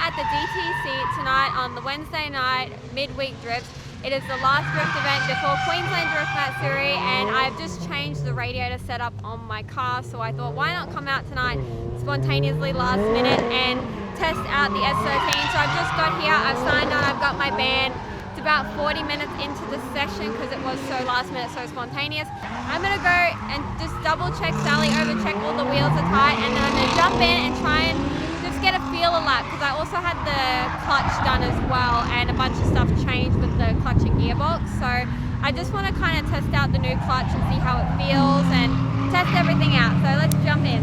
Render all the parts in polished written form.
at the DTC tonight on the Wednesday night midweek drifts. It is the last drift event before Queensland Drift Series, and I've just changed the radiator setup on my car, so I thought why not come out tonight spontaneously last minute and test out the S13. So I've just got here, I've signed on, I've got my band. It's about 40 minutes into the session because it was so last minute, so spontaneous. I'm gonna go and just double check Sally, over check all the wheels are tight, and then I'm gonna jump in and try and just get a feel of that, because I also had the clutch done as well and a bunch of stuff changed with the clutch and gearbox. So I just want to kind of test out the new clutch and see how it feels and test everything out. So let's jump in.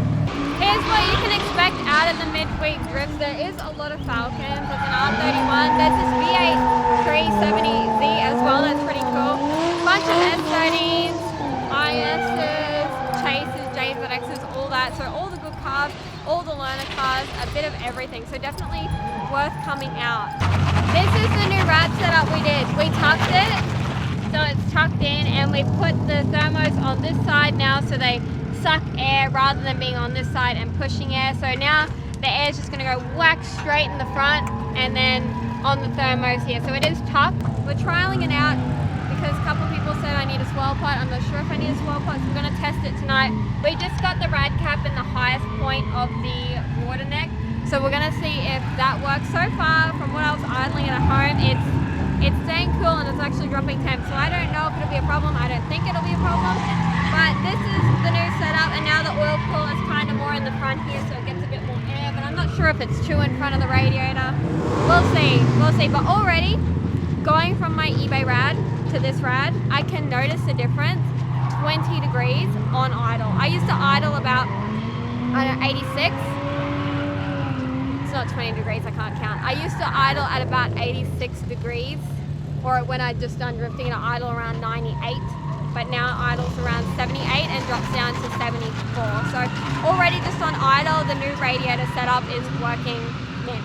Here's what you can expect out of the midweek drifts. There is a lot of Falcons. There's an R31. There's this V8 370Z as well. That's pretty cool. Bunch of S30s, ISs, Chases, JZXs, all that. So all the good cars, all the learner cars, a bit of everything. So definitely worth coming out. This is the new rad setup we did. We tucked it, so it's tucked in, and we put the thermos on this side now so they suck air rather than being on this side and pushing air. So now the air is just going to go whack straight in the front and then on the thermos here. So it is tucked. We're trialing it out because a couple of people said I need a swirl pot. I'm not sure if I need a swirl pot, so we're going to test it tonight. We just got the rad cap in the highest point of the water neck, so we're going to see if that works. So far, from what I was idling at home, it's staying cool and it's actually dropping temp, so I don't know if it'll be a problem. I don't think it'll be a problem, but this is the new setup, and now the oil cool is kind of more in the front here, so it gets a bit more air, but I'm not sure if it's too in front of the radiator. We'll see, but already going from my eBay rad to this rad, I can notice the difference 20 degrees on idle. I used to idle about, I don't know, 86. It's not 20 degrees, I can't count. I used to idle at about 86 degrees, or when I just done drifting, I idle around 98, but now idle's around 78 and drops down to 74. So already just on idle, the new radiator setup is working in.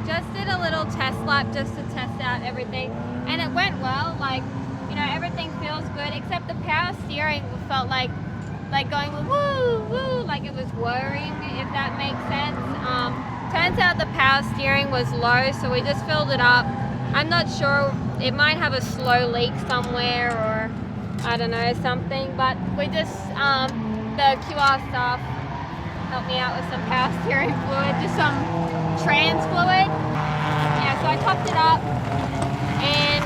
Just did a little test lap just to test out everything, and it went well. Like, you know, everything feels good except the power steering felt like going woo woo, like it was whirring, if that makes sense. Turns out the power steering was low, so we just filled it up. I'm not sure, it might have a slow leak somewhere, or I don't know, something, but we just the QR staff helped me out with some power steering fluid, just some trans fluid. Yeah, so I topped it up and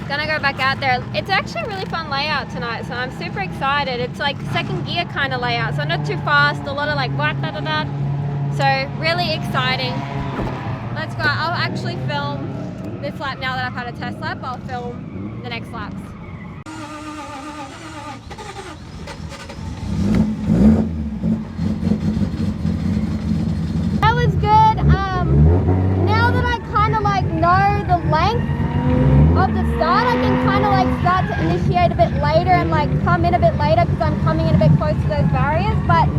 gonna go back out there. It's actually a really fun layout tonight, so I'm super excited. It's like second gear kind of layout, so not too fast, a lot of like what da da da. So really exciting. Let's go. I'll actually film this lap now that I've had a test lap. I'll film the next laps. That was good. Now that I kind of like know the length of the start, I can kind of like start to initiate a bit later and like come in a bit later because I'm coming in a bit close to those barriers. But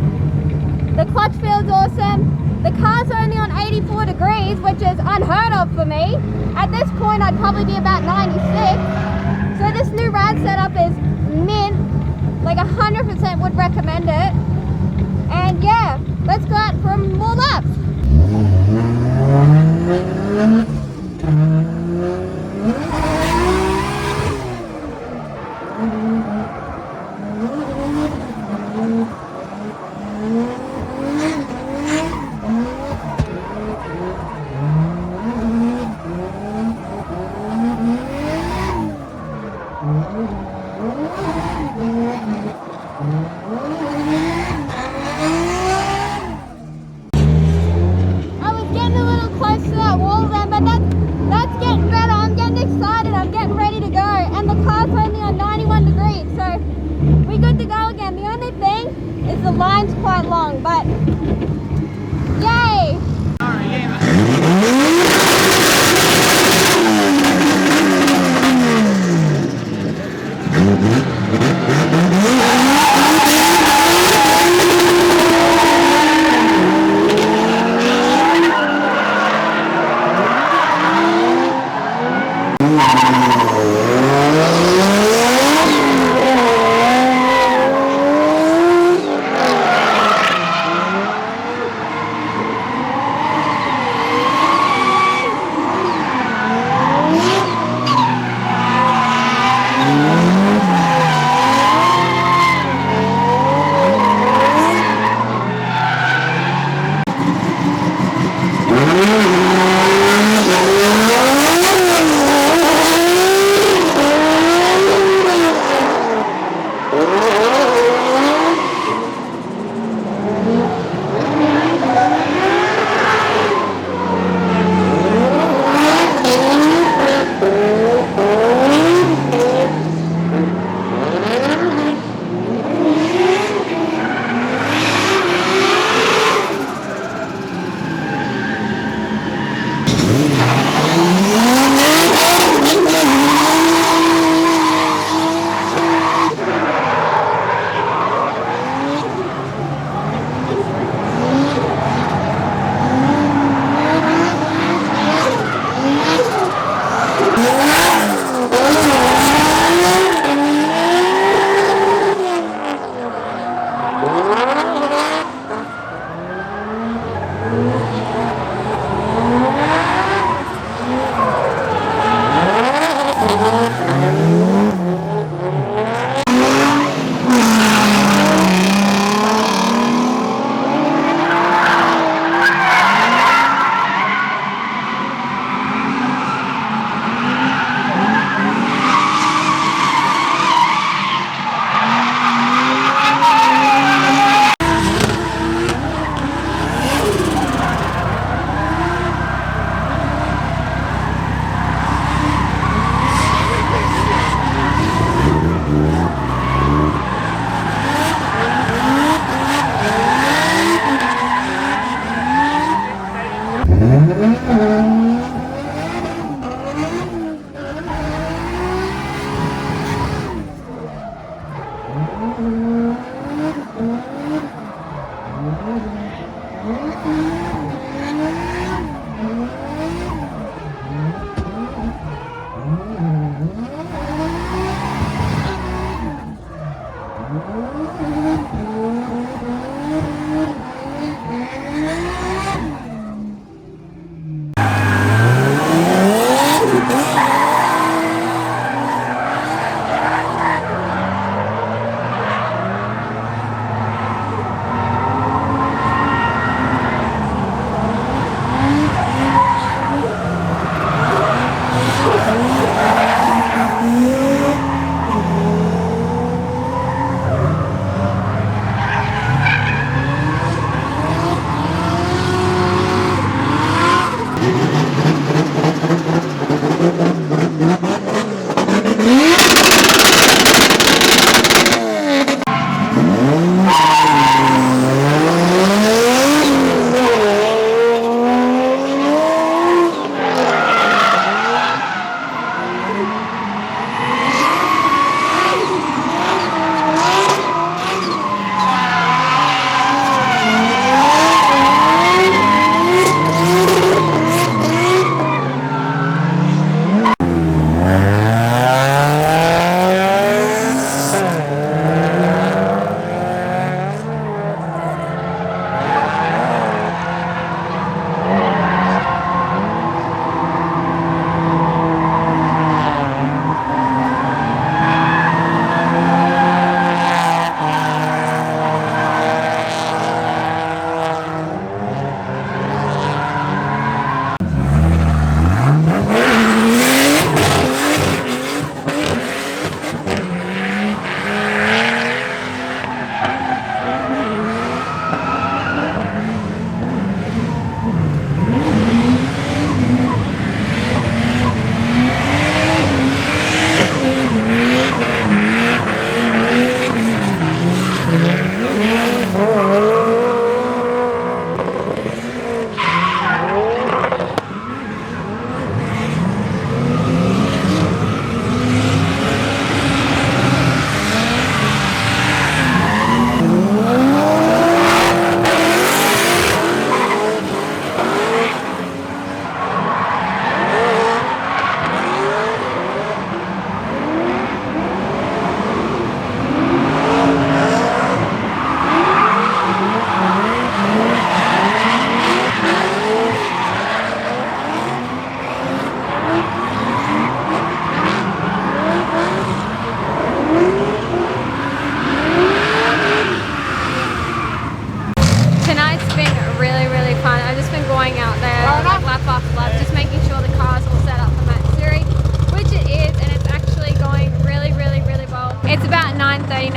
the clutch feels awesome. The car's only on 84 degrees, which is unheard of for me. At this point, I'd probably be about 96. So this new rad setup is mint. Like 100% would recommend it. And yeah, let's go out for more laps. The line's quite long, but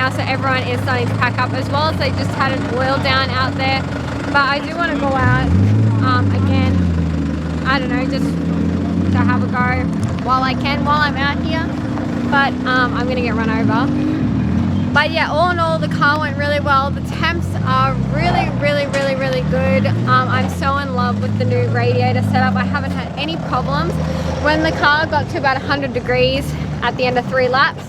now, so everyone is starting to pack up, as well as they just had an oil down out there. But I do want to go out again, I don't know, just to have a go while I can, while I'm out here. But I'm gonna get run over. But yeah, all in all, the car went really well. The temps are really good. I'm so in love with the new radiator setup. I haven't had any problems. When the car got to about 100 degrees at the end of 3 laps,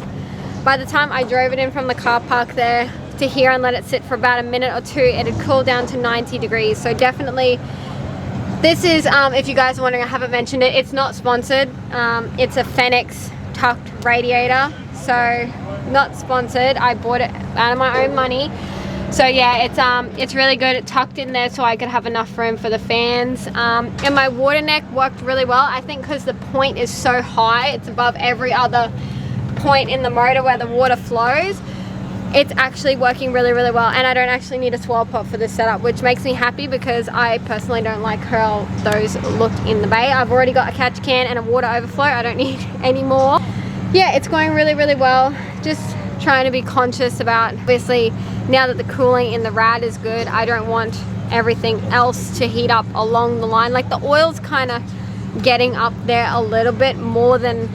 by the time I drove it in from the car park there to here and let it sit for about a minute or two, it had cooled down to 90 degrees. So definitely, this is, if you guys are wondering, I haven't mentioned it, it's not sponsored. It's a Fenix tucked radiator, so not sponsored. I bought it out of my own money. So yeah, it's really good. It tucked in there so I could have enough room for the fans. And my water neck worked really well. I think because the point is so high, it's above every other point in the motor where the water flows. It's actually working really well, and I don't actually need a swirl pot for this setup, which makes me happy because I personally don't like how those look in the bay. I've already got a catch can and a water overflow. I don't need any more. Yeah, it's going really well. Just trying to be conscious about, obviously, now that the cooling in the rad is good, I don't want everything else to heat up along the line. Like, the oil's kind of getting up there a little bit more than,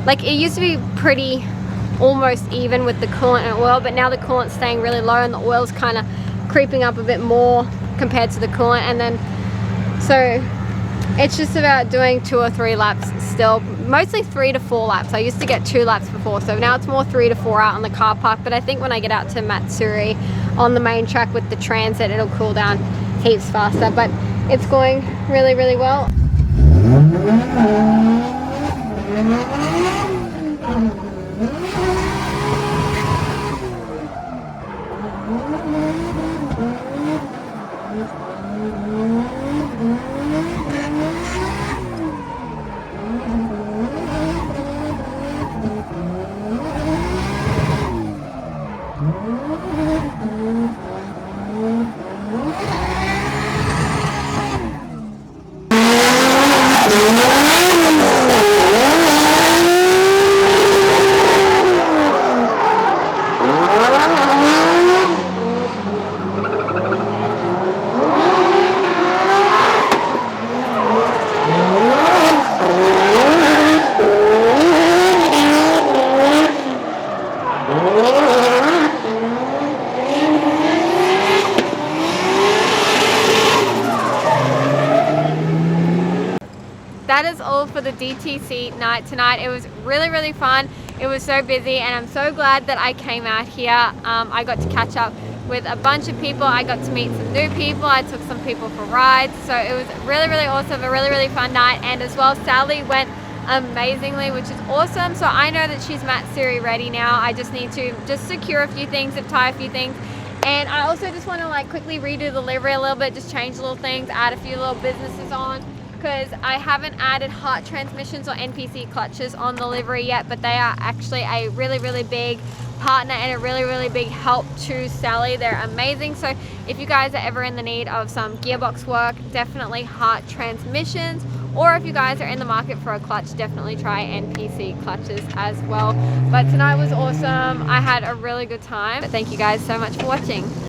like, it used to be pretty almost even with the coolant and oil, but now the coolant's staying really low and the oil's kind of creeping up a bit more compared to the coolant. And then, so It's just about doing 2 or 3 laps still, mostly 3 to 4 laps. I used to get 2 laps before, so now it's more 3 to 4 out on the car park. But I think when I get out to Matsuri on the main track with the transit, it'll cool down heaps faster. But it's going really, really well. That is all for the DTC night tonight. It was really, really fun. It was so busy, and I'm so glad that I came out here. I got to catch up with a bunch of people. I got to meet some new people. I took some people for rides. So it was really, really awesome, a really, really fun night. And as well, Sally went amazingly, which is awesome. So I know that she's Matsuri ready now. I just need to secure a few things, zip tie a few things. And I also just want to like quickly redo the livery a little bit, just change little things, add a few little businesses on, because I haven't added HART transmissions or NPC clutches on the livery yet, but they are actually a really, really big partner and a really, really big help to Sally. They're amazing. So if you guys are ever in the need of some gearbox work, definitely HART transmissions, or if you guys are in the market for a clutch, definitely try NPC clutches as well. But tonight was awesome. I had a really good time. Thank you guys so much for watching.